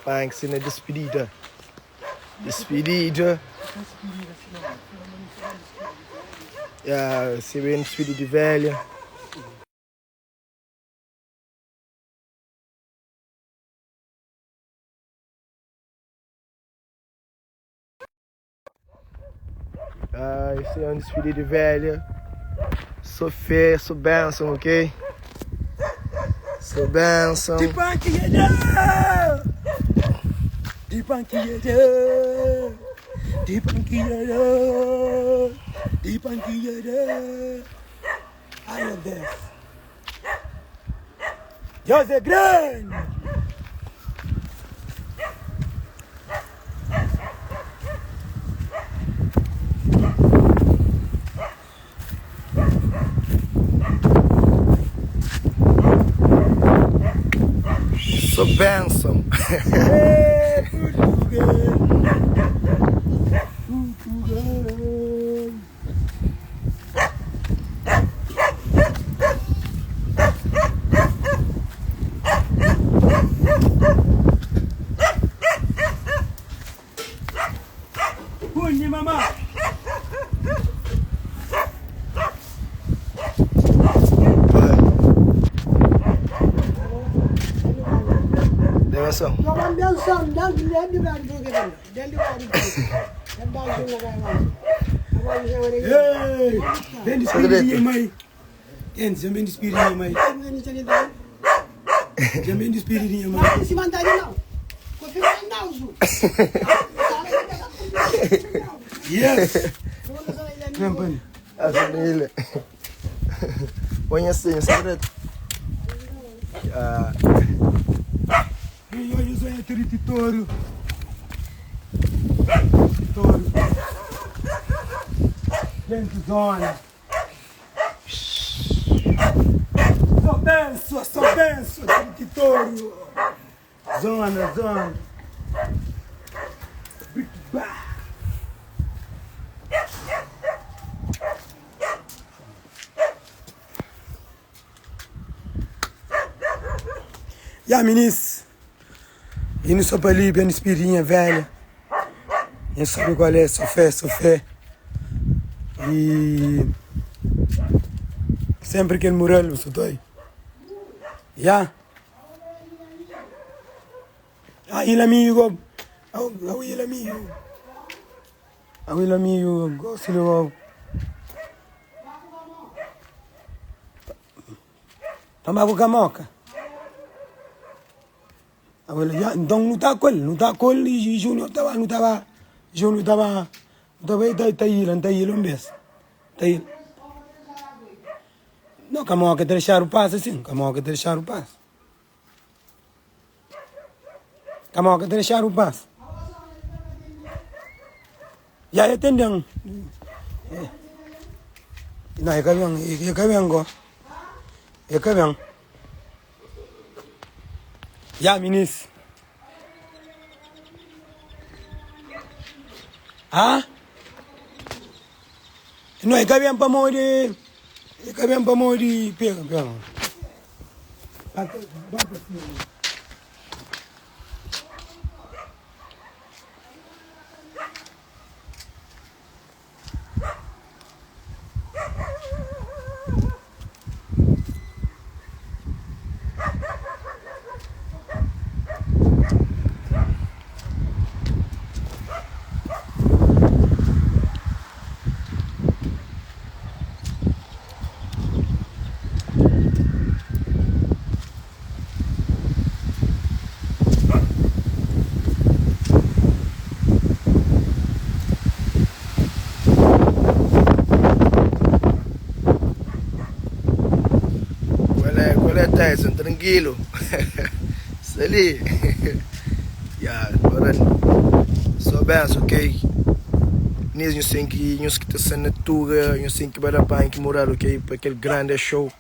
Panki na despedida. Despedida. Se vem despedida de velha. Esse é um despedida de velha. Sou fé, sou bênção, ok? Sou bênção. De Panki, de Panki, de Panki, de Panki, ai meu Deus, Deus é grande. Sou bênção. Pune, mamãe. Benção. Ben despedidinha, mãe. Já ben despedidinha, mãe. Já ben despedidinha, mãe. Yes. Vem, Pani. Ele. Põe assim, segredo. Eu sou a touro. Touro. Dentro de zona. Sou benção, touro. Zona. Meninos, e não sou para ali, bem espirinha velha. Eu sabe qual é, sou fé. E sempre que ele morrer, eu sou doido. Ele amigo, ele amigo, gosto de tomar com camoca. Então não está com ele, e Júnior estava ele um mês. Não, camoca deixar o passo assim, camoca deixar o passo. E aí atendem. Não, é caminho. Meninos. Não é caminho para morrer. Pega. Bata assim. Tranquilo. Sali. Agora sou benção, ok? Nós sei que está sendo na tuga, nós sei que vai dar para que morar, ok? Para aquele grande show.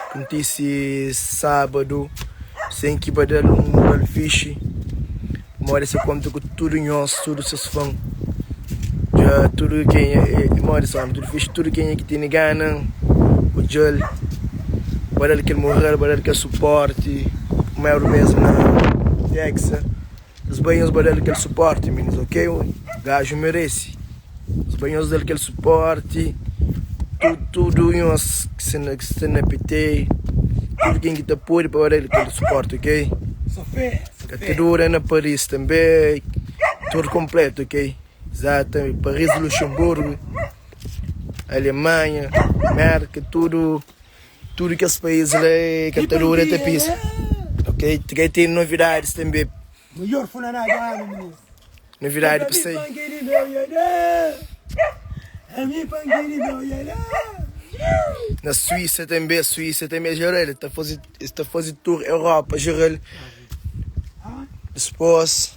Acontece sábado, sei que vai dar moral fixe. Mora se conta com tudo nós, tudo seus fãs. Já tudo quem é, mora só, tudo fixe, tudo quem é que tem gana, o gel. Para ele que ele morrer, para ele que ele suporte, o maior mesmo, Seja. Os banhos dele aquele suporte, meninos, ok? O gajo merece. Os banhos dele aquele suporte. Tudo que se napitei. Tudo quem está por para ele aquele suporte, ok? Catadura na Paris também. Tudo completo, ok? Exato. Paris, Luxemburgo, Alemanha, América, tudo que esse país lá, catadura até pisa. Ok? Tem novidades também. Melhor foi na nada, menino. Novidade para você. Na Suíça também, geral, está a fazer tour Europa, geral. Depois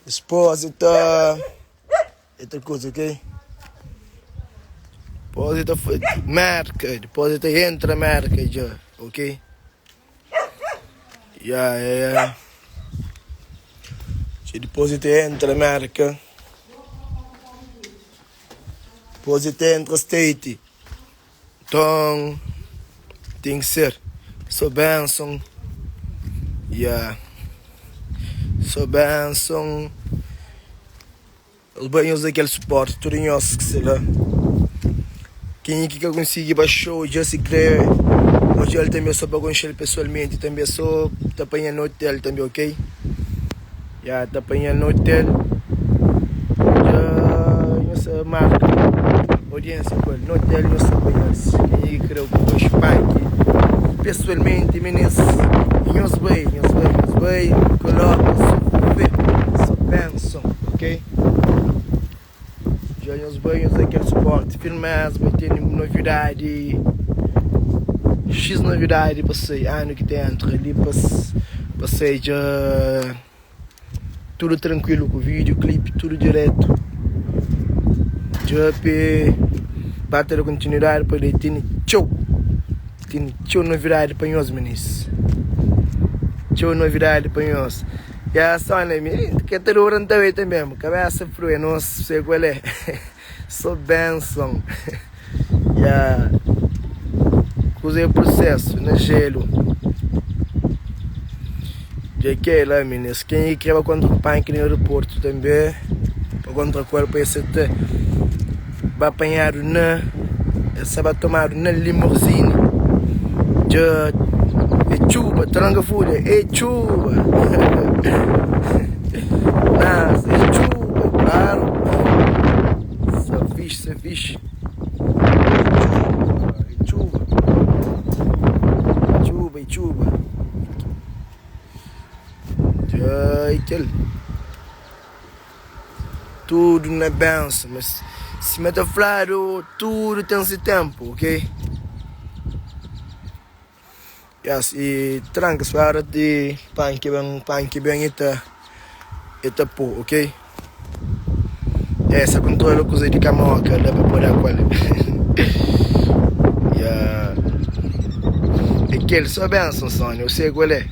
está outra coisa, ok? Depois está marca, depois está entra a marca já, ok? Yeah. Depois entra a marca. Depois entra a state. Então, tem que ser. Sou benção. Sou benção. Os banhos daquele suporte, tudo em osso que sei lá. Quem é que eu consegui baixou, já se crê. Hoje ele também só para conhecer pessoalmente, também só está apanhando no hotel também, ok? Já está apanhando no hotel. Já essa marca, audiência com ele, no hotel não se apanha. E creio que o Panki, pessoalmente, meninos, nos bem, coloca, só pensam, ok? Já nos banhos daquele suporte, filmados, vai ter novidade. X novidade para você, ano que tem ali para seja tudo tranquilo com o vídeo, clipe, tudo direto. Já bater a continuidade para ele tem novidade para nós, meninos. Novidade para nós. E a só né, que ter hora também mesmo, cabeça fria, não sei qual é. Sou benção. Usei o processo no gelo. Já que é lá, meninas. Quem quer contra o Panki no aeroporto também. Para contra o corpo, esse até. Vai apanhar na. Essa vai tomar na limousine. Já. É chuva, tranga fúria. É chuva. Nossa, é chuva, claro. Só fixe. Chuva. Tudo na benção, mas se me está claro, tudo tem seu tempo, ok? E tranca-se para de Panki bem eta pô, ok? Essa controla coisa de camoca, dá para pôr a qual. Aquele só benção, Sônia, eu sei qual é.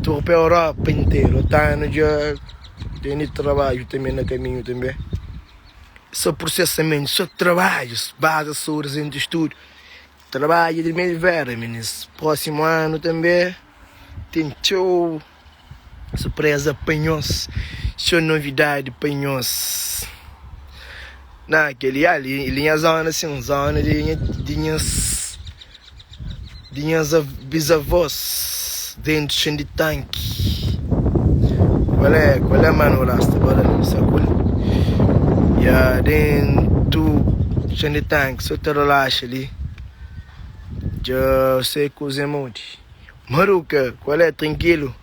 Tour para a Europa inteira, tá no dia. Tem trabalho também no caminho também. Só processamento, só trabalhos, base sobre de estudo. Trabalho de meio vera, meninos. Próximo ano também tem show. Surpresa para nós. Show novidade para nós. Naquele ali, linha zona assim, zona de minhas bisavós dentro de tanque. Qual é mano rasta bora sacul. Dentro de tanque, só te relaxa ali. Já sei coisa muito. Maruca, qual é tranquilo?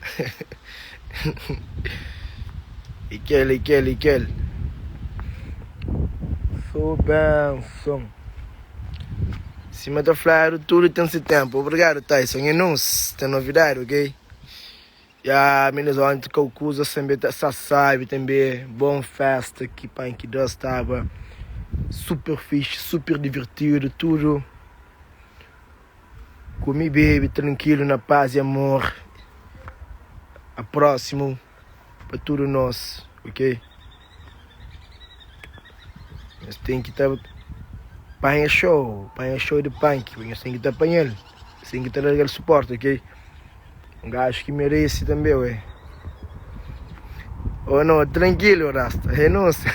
Iquel. Sou benção. Se me está falando, tudo tem seu tempo. Obrigado, Tyson. E não tem novidade, ok? Meninas, ontem que eu uso sempre sabe também. Bom festa que Panki estava. Super fixe, super divertido, tudo. Comi bebe, tranquilo, na paz e amor. A próximo para tudo nosso, ok? Mas tem que estar panha show de Panki, mas tem que estar apanhando, tem que estar aquele suporte, ok? Um gajo que merece também, ué. Oh não, tranquilo, Rasta. Renúncia.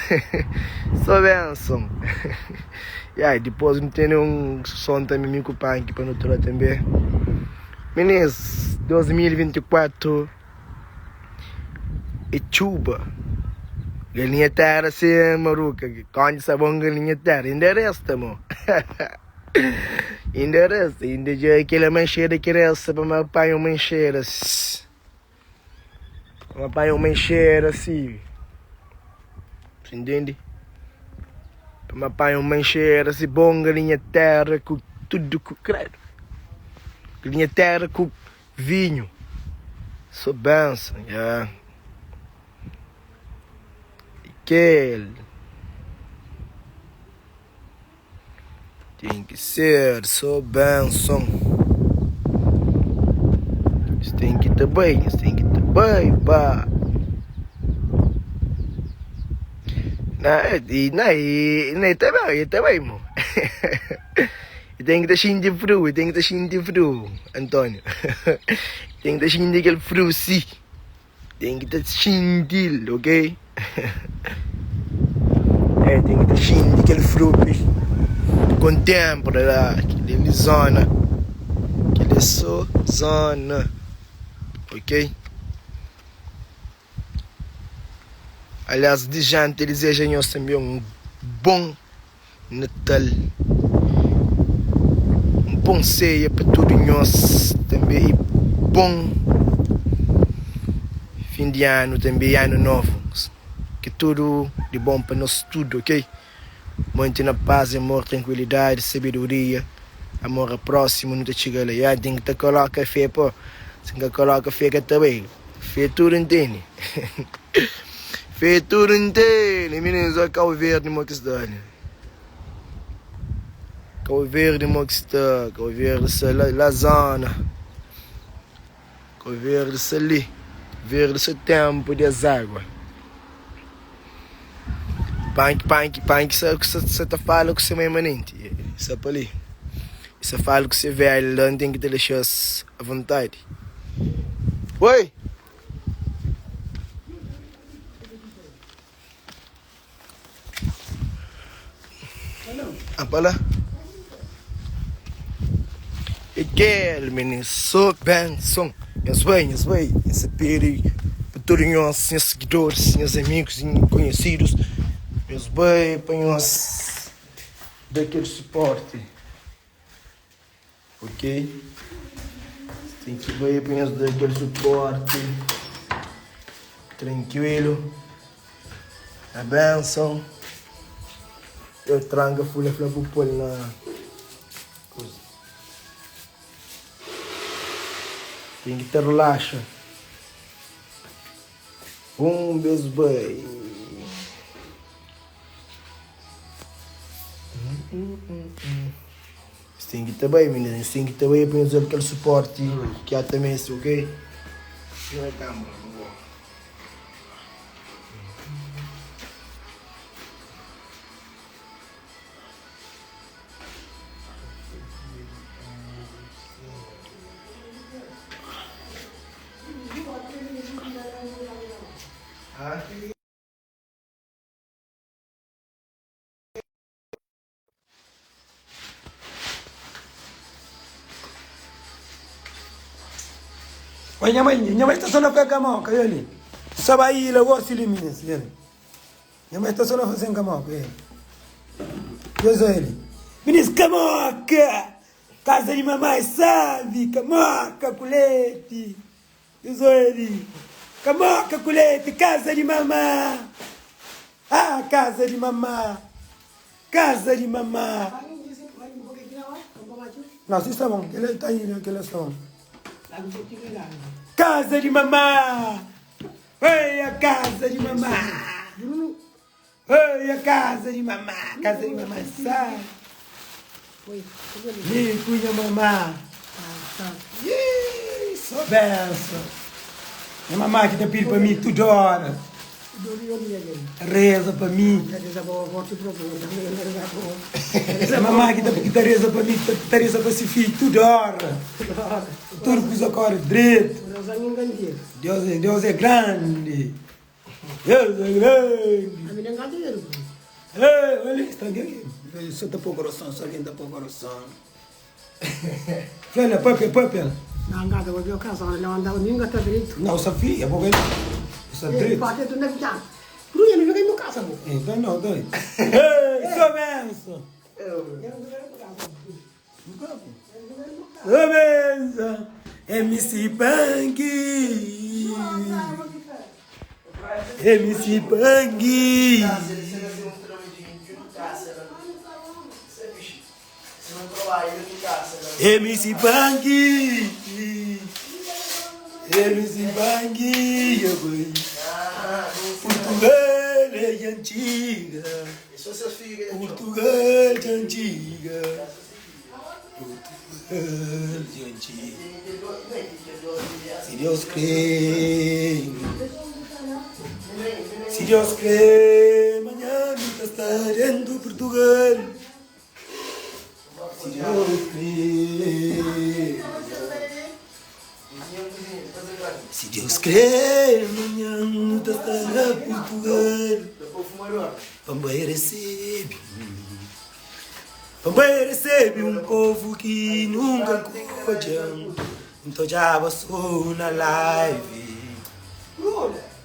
Só benção. E aí, depois não tem um som também com o Panki para nutrar também. Meninos, 2024 é chuva. Galinha terra se maruca. Quando sabão galinha terra. Ainda resta, mo. Ainda resta. Ainda já aquela mancheira que resta para me apanhar uma mancheira. Para me apanhar uma mancheira assim. Você entende? Para me apanhar uma mancheira assim. Bom galinha terra com tudo com credo. Galinha terra com vinho. Sou benção, já. Aquele. Tem que ser, sou benção. Isso tem que estar bem, isso tem que estar bem, pá. Não, tá bem, mo. E tem que estar cheio de frio, e tem que estar cheio de frio, Antônio. Tem que estar cheio daquele frio, sim. Tem que estar cheio dele, ok? Tem que estar cheio daquele frio, com tempo, aquele zona. Aquele só zona, ok? Aliás, de jante, eles desejam também um bom Natal. Bom ceia para todos nós também, e bom fim de ano também, ano novo, que tudo de bom para nós tudo, ok? Muito na paz, amor, tranquilidade, sabedoria, amor ao próximo, não te chega lá, tem que te colocar fé, pô, se não coloca fé que também, fé tudo entende, fé tudo entende, meninos, olha cá o verde, mo que está, o verde moquista, o verde la zona, o verde ali, verde seu tempo de água. Panki, você tá falando com você mesmo, manente. Isso é para ali. Isso fala com você velho, não tem que te deixar à vontade. Oi! Ah, para lá. Aquele menino, sou benção. Meus bem, esse perigo, para todos os meus seguidores, meus amigos e conhecidos, meus bem, para nós daquele suporte, ok? Tem que ver para nós daquele suporte, tranquilo, a benção. Eu tranco a folha para pôr na coisa. Tem que ter relaxa. Meus bem. Isso tem que estar bem, meninas. Isso tem que estar bem para usar aquele suporte que há também, ok? Não é câmera. Oi, minha mãe está só na pega moca, ele. Só aí, eu gosto de mim, ele. Minha mãe está só na fazendo camoca, ele. Eu sou ele. Meninas, camoca! Casa de mamãe, sabe? Camoca, colete. Eu sou ele. Camoca, colete, casa de mamãe. Ah, casa de mamãe. Casa de mamãe. Não, sim, está bom. Ele está aí, aquele está bom. Casa de mamãe! Oi, a casa de mamãe! Oi, a casa de mamãe! Casa de mamãe, sai! Me cunha mamãe! Sou benção! A mamãe que está pedindo para mim toda hora! Reza para mim! A mamãe que está reza para mim, está reza para esse filho toda hora! Tudo que os acorda direito. Deus é grande. Deus é grande. Olha, está aqui. Só tapou o coração, só alguém tapou o coração. Olha, papel. Não, Sofia, vou ver. Isso é direito. Então não, dois. Sou benção. Sou benção. MC Panki. MC Panki. MC Panki. MC Panki. Portugal é antiga. Portugal é antiga. Portugal é antiga. Se Deus crê, se Deus crê, amanhã nunca estaremos Portugal. Se Deus crê, se Deus crê, amanhã nunca estará Portugal. Também recebe. Também recebe povo que nunca coja. Então já passou na live.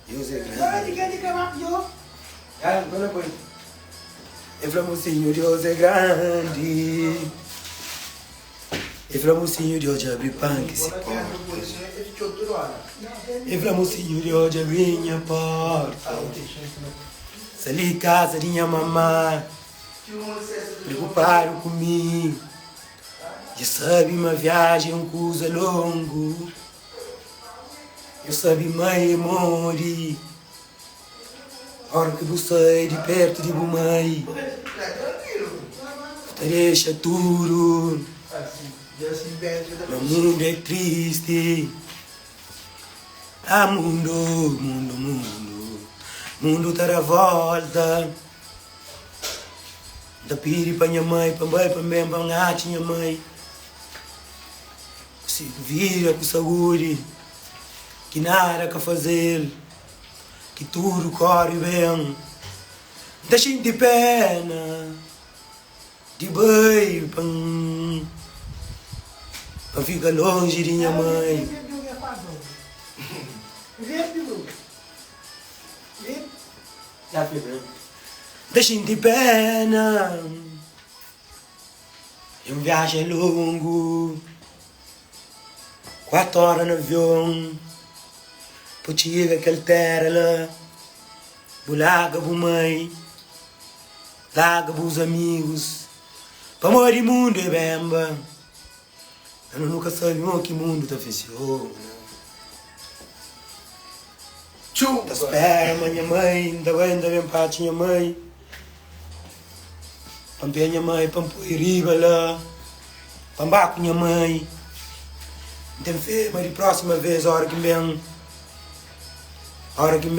Deus é grande. É famosinho, Deus é grande. É famosinho, Deus já abre Panki se porta. É famosinho, Deus já abre minha porta. Sali casa de minha mamãe. Preocuparam comigo. Eu sabe uma viagem, coisa longo. Eu sabe mãe morre. Hora que você de perto de mãe. Deixa tudo. O mundo é triste. Ah, mundo tá à volta. Da piri para minha mãe, para mãe, para mim, para minha mãe. Se vira com saúde, que nada que fazer, que tudo corre bem. Deixem de pena, de bem, para ficar longe de minha mãe. Deixem de pena, é um viagem longo, 4 horas no avião, para chegar aquela terra lá, larga para mãe, larga para os amigos, para morrer mundo é bemba, eu nunca sabia que mundo está fechado. Da espera, minha mãe, ainda bem para minha mãe. Pampei minha mãe, pampei riba lá. Pambá com minha mãe. Então, mas de próxima vez, a hora que vem,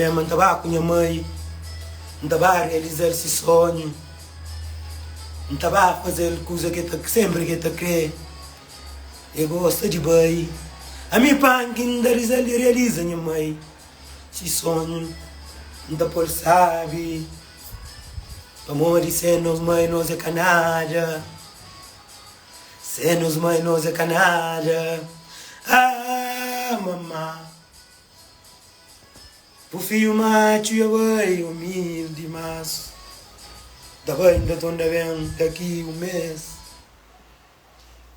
andava com minha mãe, andava a realizar esse sonho, andava a fazer coisa que sempre que te quer. Eu gosto de bem. A minha Panki ainda realiza minha mãe. Esse sonho, ainda por sabe. Amor e se nos mãe nós é canalha. Se nos mãe nós é canalha. Ah, mamã. O filho macho e vai humilde, mas da bem da tonda vem daqui um mês.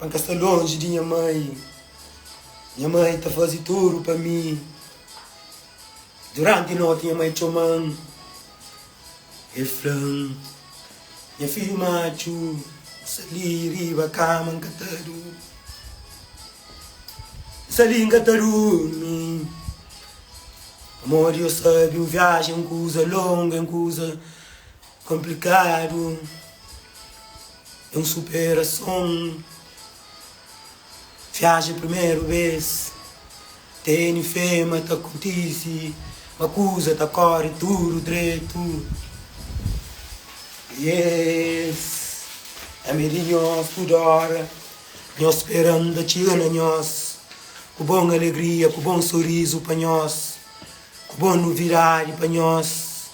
Para estar longe de minha mãe. Minha mãe está fazendo tudo para mim. Durante a noite minha mãe chamando. Efram, minha filho macho, sali riba cama encataru. Sali encataru. Amor, eu sabe, uma viagem é uma coisa longa, é uma coisa complicada. É uma superação. Viagem primeira vez. Tem fé, mas tá acontece. Uma coisa tá corre tudo direito. Yes, a minha nós por hora, nós esperando a tia nós, com bom alegria, com bom sorriso para nós, com bom novidade para nós.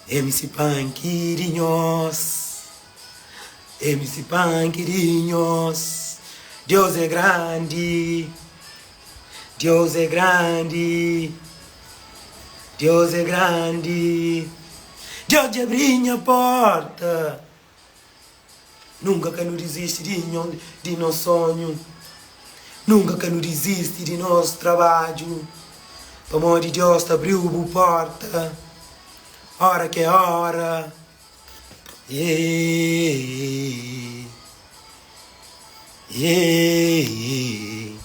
MC Panki de nós, MC Panki de nós. Deus é grande, Deus é grande, Deus é grande. Deus te abriu a porta. Nunca que não desiste de nosso sonho. Nunca que não desiste de nosso trabalho. Pelo amor de Deus, te abriu a porta. Hora que é hora. Yeah. Yeah.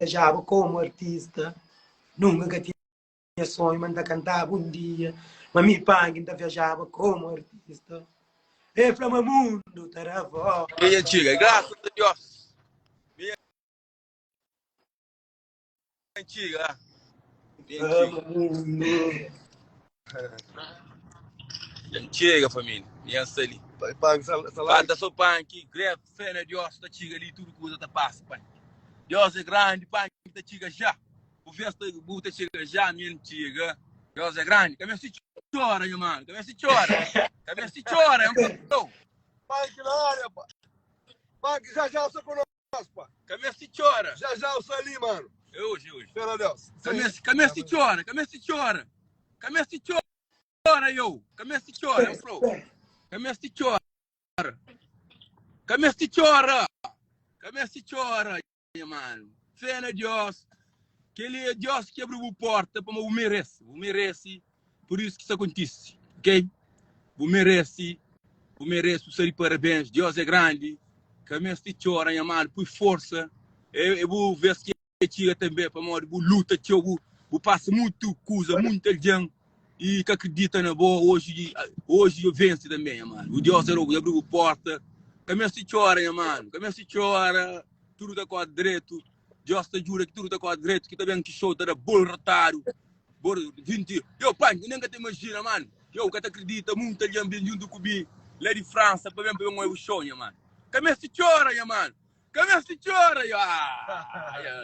Viajava como artista. Nunca que tinha sonho, mas cantava um dia. Mas me paga, ainda viajava como artista. E para o mundo, taravó. Minha antiga, graças a Deus. Minha antiga. Minha antiga. Minha antiga, família. Minha ali. Cada sou pai aqui, greve, fé na Deus, da tiga ali, tudo coisa da passa, pai. Deus é grande, pai, da tiga já. O verso da buta chega já, minha antiga. Deus é grande. Cabeça se chora, meu mano. Cabeça se chora. Cabeça se chora, é um pouco. Pai, que na área, pá. Pai, que já eu sou conosco, pá. Cabeça se chora. Já eu sou ali, mano. Hoje. Pelo Deus. Cabeça se chora. Cabeça se chora. Cabeça se chora, eu. Cabeça se chora, é um flow. Cabeça se chora. Cabeça se chora. Cabeça se chora, mano. Fé na Deus. Que ele é Deus que abriu a porta para o merece. O merece. Por isso que isso acontece. Ok? O merece. O merece. Ser parabéns. Deus é grande. Cabeça se chora, mano. Por força. Eu vou ver se tira também para morrer. Eu luta, eu passo muito coisa, muita gente. E que acredita na boa. Hoje eu venço também, mano. O Deus abriu a porta. Cabeça se chora, mano. Cabeça se chora. Tudo está com a direito. Deus te jura que tudo está com a direito. Que também que show está bolo retardo. Bolo 20. Eu, pai, nem que te imagina, mano. Eu que te acredita muito gente junto comigo. Lá de França, para ver o show, mano. Cabeça se chora, mano. Cabeça se chora,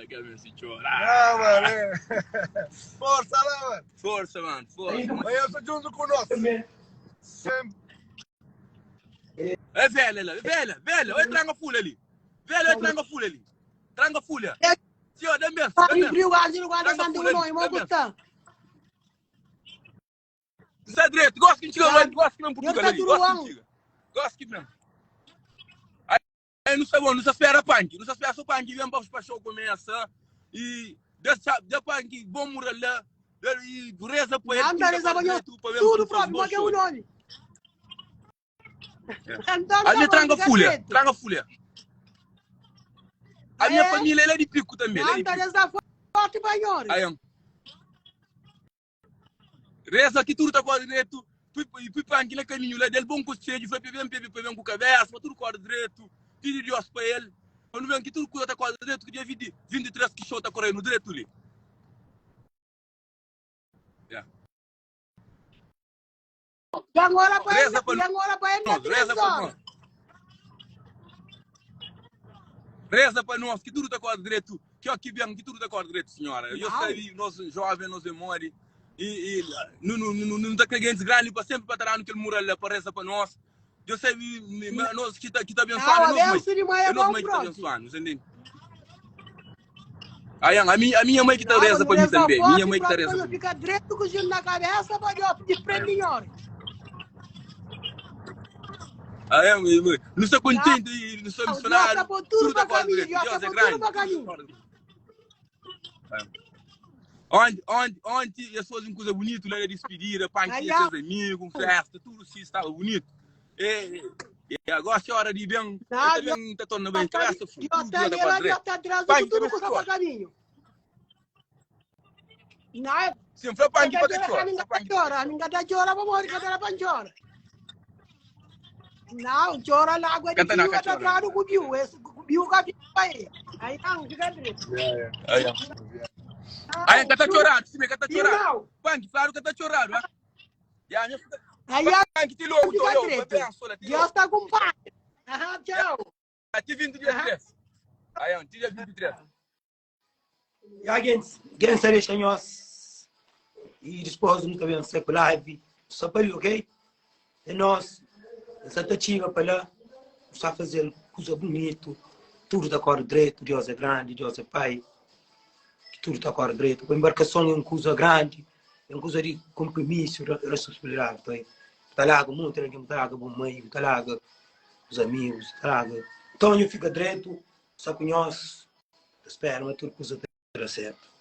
cabeça se chora. Ah, mano. Força lá, mano. Força, mano. Força. Mas eu sou junto com nós. Sempre. É velha. Olha, tranga fulha ali. Velha, tranga fulha ali. Tranga fulha. Senhor, dá mesmo. Zé direito, gosto que não Portugal ali. Gosto que não. Aí não sabemos, não se espera Panki. Não se espera só Panki, vem para o show começa. E depois Panki, bom morar lá. E reza para ele. Tudo próprio, porque é o nome. Ali tranga fulha. A minha família ela é de pico também. Aí, reza que tudo está com direito. Fui para aquele caminho lá dele, bom com o Seja, foi para com cabeça, tudo com direito. Pedi Deus para ele. Quando vem que tudo está com direito, que dia 23 que show está correndo direito ali. Agora para reza para nós. Reza para nós, que tudo está com direito. Que aqui vem, que tudo está com direito, senhora. Eu sei, nós jovens, nós memórias. E não está crentes grandes para sempre para estar naquele mural lá para reza para nós. Eu sei, nós que está abençoando, nós mãe que está abençoando, entende? Aí, a minha mãe que está reza para mim também. Minha mãe que está reza para mim. Fica direito com o giro na cabeça, pode de frente, senhor. Não sou contente, não sou missionário. Tudo está com direito. Deus é grande. Ontem as pessoas coisa bonita, lá despedida, Panki, seus amigos, festa, tudo assim estava bonito. E agora é hora de bem, também está tornando bem, cabeça, tudo está para caminho. Sim, foi Panki para que chora. Ninguém está chorando para morrer, cada para chorar. Não, chora na água de rio, está atrás do cubiu, esse cubiu que vai. Aí não, fica direito. Aí que está chorando, sim, que está chorando. Panki, claro que está chorando. Já, minha filha. Aí Que te louco, tô eu. fica Bem, treta. Deus está com pai. Tchau. Aqui 20 dia 3. Aí, dia 23. E alguém deixa nós. E depois nunca vem ser para live. Só para ele, ok? É nós. Essa tativa para lá. Só fazer coisa bonito. Tudo está correndo direito. Deus é grande, Deus é pai. Tudo está correndo direito. A embarcação é uma coisa grande. É uma coisa de compromisso, responsabilidade. Está lá com muito, está lá com o mãe, está lá com os amigos, está lá com... Então, eu fico direito. Só que nós esperamos tudo coisa dar certo.